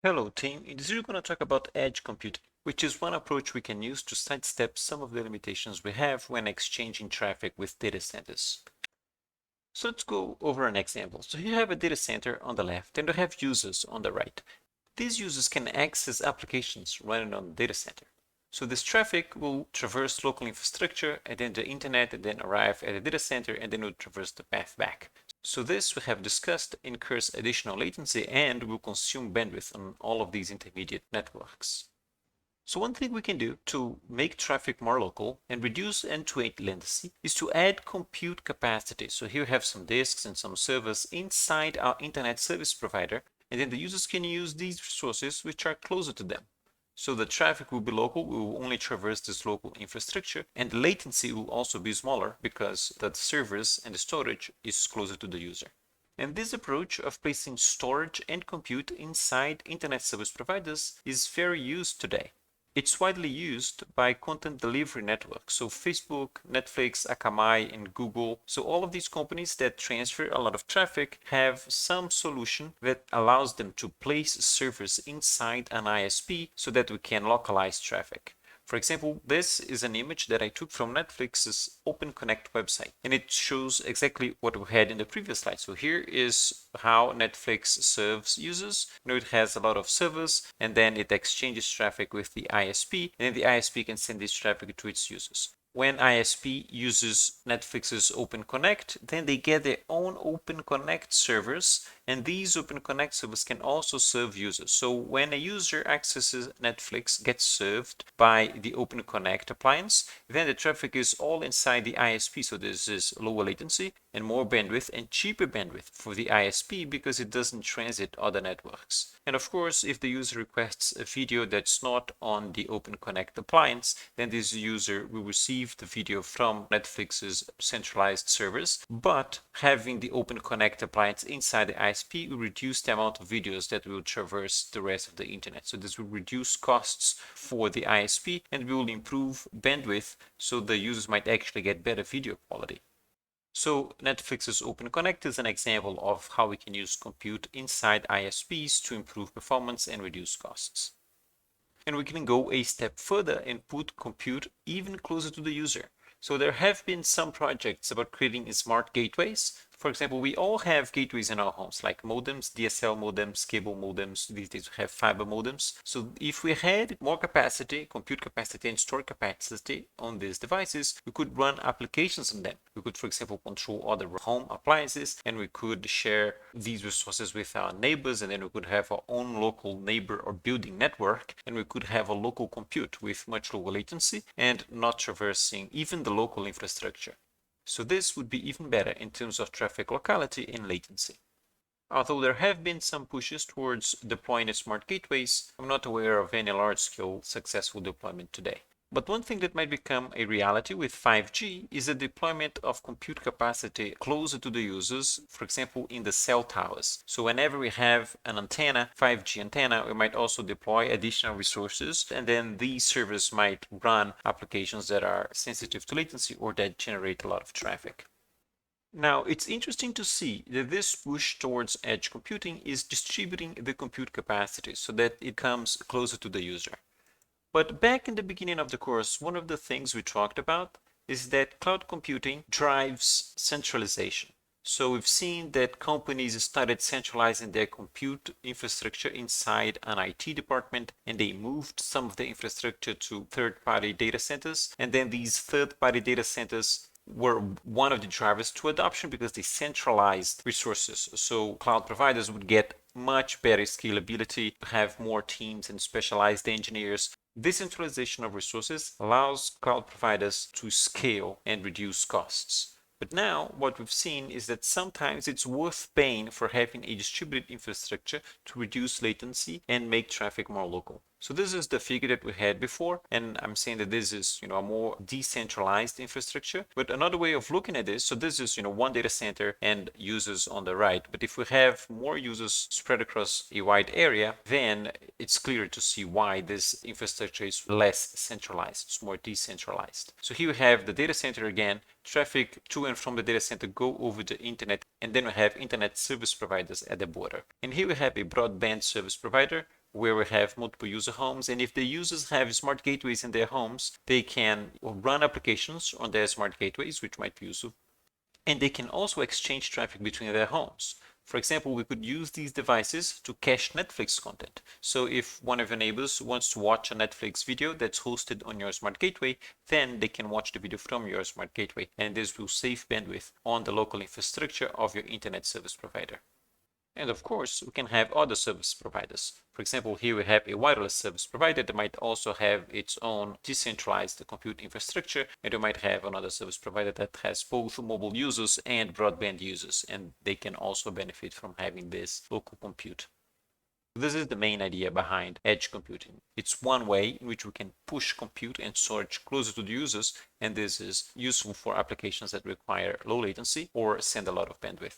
Hello team, in this video we're going to talk about edge computing, which is one approach we can use to sidestep some of the limitations we have when exchanging traffic with data centers. So let's go over an example. So here you have a data center on the left and we have users on the right. These users can access applications running on the data center. So this traffic will traverse local infrastructure and then the internet and then arrive at the data center and then will traverse the path back. So this we have discussed incurs additional latency and will consume bandwidth on all of these intermediate networks. So one thing we can do to make traffic more local and reduce end-to-end latency is to add compute capacity. So here we have some disks and some servers inside our internet service provider, and then the users can use these resources which are closer to them. So the traffic will be local, we will only traverse this local infrastructure, and the latency will also be smaller because the servers and the storage is closer to the user. And this approach of placing storage and compute inside internet service providers is very used today. It's widely used by content delivery networks, so Facebook, Netflix, Akamai, and Google. So all of these companies that transfer a lot of traffic have some solution that allows them to place servers inside an ISP so that we can localize traffic. For example, this is an image that I took from Netflix's OpenConnect website, and it shows exactly what we had in the previous slide. So here is how Netflix serves users. It has a lot of servers, and then it exchanges traffic with the ISP, and then the ISP can send this traffic to its users. When ISP uses Netflix's OpenConnect, then they get their own OpenConnect servers, and these OpenConnect servers can also serve users. So when a user accesses Netflix, gets served by the OpenConnect appliance, then the traffic is all inside the ISP. So this is lower latency and more bandwidth and cheaper bandwidth for the ISP because it doesn't transit other networks. And of course, if the user requests a video that's not on the OpenConnect appliance, then this user will receive the video from Netflix's centralized servers, but having the OpenConnect appliance inside the ISP will reduce the amount of videos that will traverse the rest of the internet. So this will reduce costs for the ISP and will improve bandwidth so the users might actually get better video quality. So Netflix's OpenConnect is an example of how we can use compute inside ISPs to improve performance and reduce costs. And we can go a step further and put compute even closer to the user. So there have been some projects about creating smart gateways. For example, we all have gateways in our homes, like modems, DSL modems, cable modems. These days we have fiber modems. So if we had more capacity, compute capacity and store capacity on these devices, we could run applications on them. We could, for example, control other home appliances, and we could share these resources with our neighbors, and then we could have our own local neighbor or building network, and we could have a local compute with much lower latency and not traversing even the local infrastructure. So this would be even better in terms of traffic locality and latency. Although there have been some pushes towards deploying smart gateways, I'm not aware of any large-scale successful deployment today. But one thing that might become a reality with 5G is the deployment of compute capacity closer to the users, for example, in the cell towers. So whenever we have an antenna, 5G antenna, we might also deploy additional resources, and then these servers might run applications that are sensitive to latency or that generate a lot of traffic. Now, it's interesting to see that this push towards edge computing is distributing the compute capacity so that it comes closer to the user. But back in the beginning of the course, one of the things we talked about is that cloud computing drives centralization. So we've seen that companies started centralizing their compute infrastructure inside an IT department, and they moved some of the infrastructure to third-party data centers. And then these third-party data centers were one of the drivers to adoption because they centralized resources. So cloud providers would get much better scalability, have more teams and specialized engineers. Decentralization of resources allows cloud providers to scale and reduce costs. But now what we've seen is that sometimes it's worth paying for having a distributed infrastructure to reduce latency and make traffic more local. So this is the figure that we had before, and I'm saying that this is, a more decentralized infrastructure. But another way of looking at this, so this is, one data center and users on the right. But if we have more users spread across a wide area, then it's clear to see why this infrastructure is less centralized. It's more decentralized. So here we have the data center again. Traffic to and from the data center go over the internet, and then we have internet service providers at the border. And here we have a broadband service provider where we have multiple user homes, and if the users have smart gateways in their homes, they can run applications on their smart gateways, which might be useful, and they can also exchange traffic between their homes. For example, we could use these devices to cache Netflix content. So if one of your neighbors wants to watch a Netflix video that's hosted on your smart gateway, then they can watch the video from your smart gateway, and this will save bandwidth on the local infrastructure of your internet service provider. And of course, we can have other service providers. For example, here we have a wireless service provider that might also have its own decentralized compute infrastructure, and we might have another service provider that has both mobile users and broadband users, and they can also benefit from having this local compute. This is the main idea behind edge computing. It's one way in which we can push compute and storage closer to the users, and this is useful for applications that require low latency or send a lot of bandwidth.